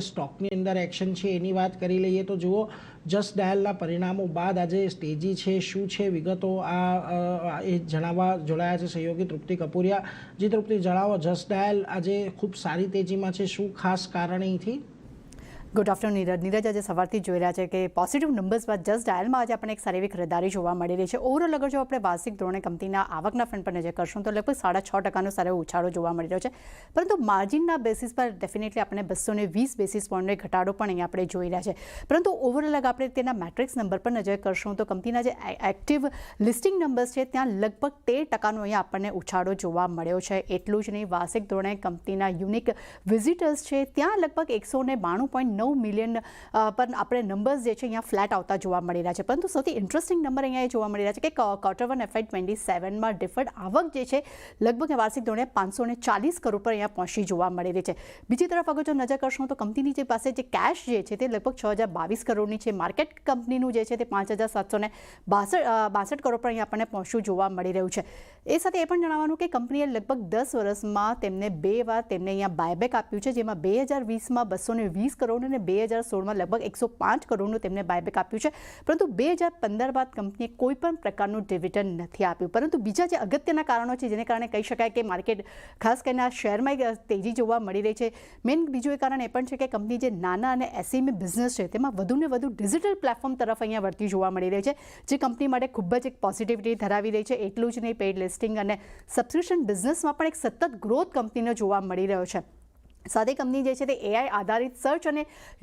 સ્ટોકની અંદર એક્શન છે એની વાત કરી લઈએ તો જુઓ જસ્ટ ડાયલના પરિણામો બાદ આજે તેજી છે શું છે વિગતો એ જણાવવા જોડાયા છે સહયોગી તૃપ્તિ કપૂરિયા. જી તૃપ્તિ, જણાવો, જસ્ટ ડાયલ આજે ખૂબ સારી તેજીમાં છે, શું ખાસ કારણ અહીંથી? Good afternoon Neeraj. આજે સવારથી જોઈ રહ્યા છે કે પોઝિટિવ નંબર્સ બાદ જસ્ટ ડાયલમાં આજે આપણને એક સારી એવી ખરીદારી જોવા મળી રહી છે. ઓવરઓલ અગર જો આપણે વાર્ષિક ધોરણે કંપનીના આવકના ફંડ પર નજર કરશું તો લગભગ 6.5% સારો ઉછાળો જોવા મળી રહ્યો છે. પરંતુ માર્જિનના બેસિસ પર ડેફિનેટલી આપણે 220 બેસિસ પોઈન્ટનો ઘટાડો પણ અહીંયા આપણે જોઈ રહ્યા છે. પરંતુ ઓવરઓલ અગર આપણે તેના મેટ્રિક્સ નંબર પર નજર કરશું તો કંપનીના જે એક્ટિવ લિસ્ટિંગ નંબર્સ છે ત્યાં લગભગ 13%નો અહીંયા આપણને ઉછાળો જોવા મળ્યો છે. એટલું જ નહીં, વાર્ષિક ધોરણે કંપનીના યુનિક વિઝિટર્સ છે ત્યાં લગભગ 192.9 મિલિયન પર આપણે નંબર્સ જે છે અહીંયા ફ્લેટ આવતા જોવા મળી રહ્યા છે. પરંતુ સૌથી ઇન્ટરેસ્ટિંગ નંબર અહીંયા એ જોવા મળી રહ્યા છે કે Q1 FY27માં ડિફર્ડ આવક જે છે લગભગ વાર્ષિક ધોરણે 540 કરોડ પર અહીંયા પહોંચી જોવા મળી રહી છે. બીજી તરફ અગર જો નજર કરશું તો કંપનીની જે પાસે જે કેશ જે છે તે લગભગ 6022 કરોડની છે. માર્કેટ કંપનીનું જે છે તે 5762 કરોડ પર અહીંયા આપણને પહોંચવું જોવા મળી રહ્યું છે. એ સાથે એ પણ જણાવવાનું કે કંપનીએ લગભગ 10 વર્ષમાં તેમને 2 વાર તેમને અહીંયા બાયબેક આપ્યું છે, જેમાં 2020માં 220 કરોડ અને 2016માં લગભગ 105 કરોડનું તેમને બાયબેક આપ્યું છે. પરંતુ 2015 બાદ કંપનીએ કોઈ પણ પ્રકારનું ડિવિડન્ડ નથી આપ્યું. પરંતુ બીજા જે અગત્યના કારણો છે જેને કારણે કહી શકાય કે માર્કેટ ખાસ કરીને આ શેરમાં તેજી જોવા મળી રહી છે, મેઇન બીજું એ કારણ એ પણ છે કે કંપની જે નાના અને SME બિઝનેસ છે તેમાં વધુને વધુ ડિજિટલ પ્લેટફોર્મ તરફ અહીંયા વળતી જોવા મળી રહી છે, જે કંપની માટે ખૂબ જ એક પોઝિટિવિટી ધરાવી રહી છે. એટલું જ નહીં, પેઇડ લિસ્ટિંગ અને સબસ્ક્રિપ્શન બિઝનેસમાં પણ એક સતત ગ્રોથ કંપનીનો જોવા મળી રહ્યો છે. સાથે કંપની જે છે તે AI આધારિત સર્ચ અને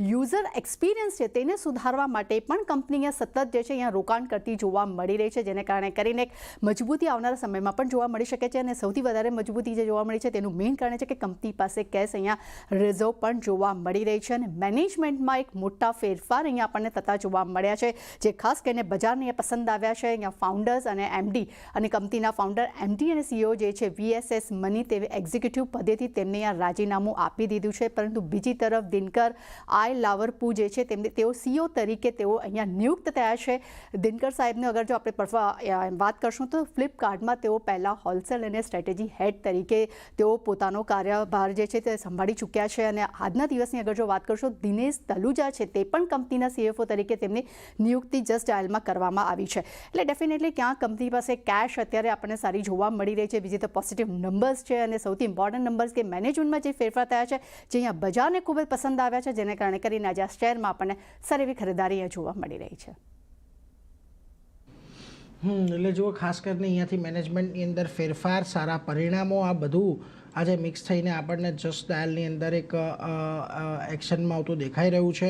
યુઝર એક્સપિરિયન્સ છે તેને સુધારવા માટે પણ કંપની સતત જે છે અહીંયા રોકાણ કરતી જોવા મળી રહી છે, જેને કારણે કરીને એક મજબૂતી આવનારા સમયમાં પણ જોવા મળી શકે છે. અને સૌથી વધારે મજબૂતી જે જોવા મળી છે તેનું મેઇન કારણ છે કે કંપની પાસે કેશ અહીંયા રિઝર્વ પણ જોવા મળી રહી છે. અને મેનેજમેન્ટમાં એક મોટા ફેરફાર અહીંયા આપણને થતા જોવા મળ્યા છે, જે ખાસ કરીને બજારને પસંદ આવ્યા છે. અહીંયા ફાઉન્ડર્સ અને MD અને કંપનીના ફાઉન્ડર MD અને CEO જે છે VSS મની તે એક્ઝિક્યુટિવ પદેથી તેમને અહીંયા રાજીનામું આપી દીધું છે. પરંતુ બીજી તરફ દિનકર લાવરપુ જે છે તેઓ CEO તરીકે તેઓ અહીંયા નિયુક્ત થયા છે. દિનકર સાહેબને અગર જો આપણે વાત કરશું તો ફ્લિપકાર્ટમાં તેઓ પહેલાં હોલસેલ અને સ્ટ્રેટેજી હેડ તરીકે તેઓ પોતાનો કાર્યભાર જે છે તે સંભાળી ચૂક્યા છે. અને આજના દિવસની અગર જો વાત કરશો, દિનેશ તલુજા છે તે પણ કંપનીના CFO તરીકે તેમની નિયુક્તિ જસ્ટ ડાયલમાં કરવામાં આવી છે. એટલે ડેફિનેટલી ક્યાં કંપની પાસે કેશ અત્યારે આપણને સારી જોવા મળી રહી છે. બીજી તો પોઝિટિવ નંબર્સ છે અને સૌથી ઇમ્પોર્ટન્ટ નંબર્સ કે મેનેજમેન્ટમાં જે ફેરફાર થયા છે જે અહીંયા બજારને ખૂબ જ પસંદ આવ્યા છે, જેને કારણે કરીને આજે આ શેરમાં આપણને સારી એવી ખરીદારી જોવા મળી રહી છે. એટલે જુઓ, ખાસ કરીને અહીંયાથી મેનેજમેન્ટની અંદર ફેરફાર, સારા પરિણામો, આ બધું આજે મિક્સ થઈને આપણને જસ્ટ ડાયલની અંદર એક એક્શનમાં આવતું દેખાઈ રહ્યું છે.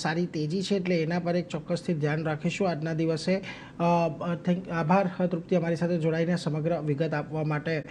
સારી તેજી છે એટલે એના પર એક ચોક્કસથી ધ્યાન રાખીશું આજના દિવસે. આભાર તૃપ્તિ, અમારી સાથે જોડાઈને સમગ્ર વિગત આપવા માટે.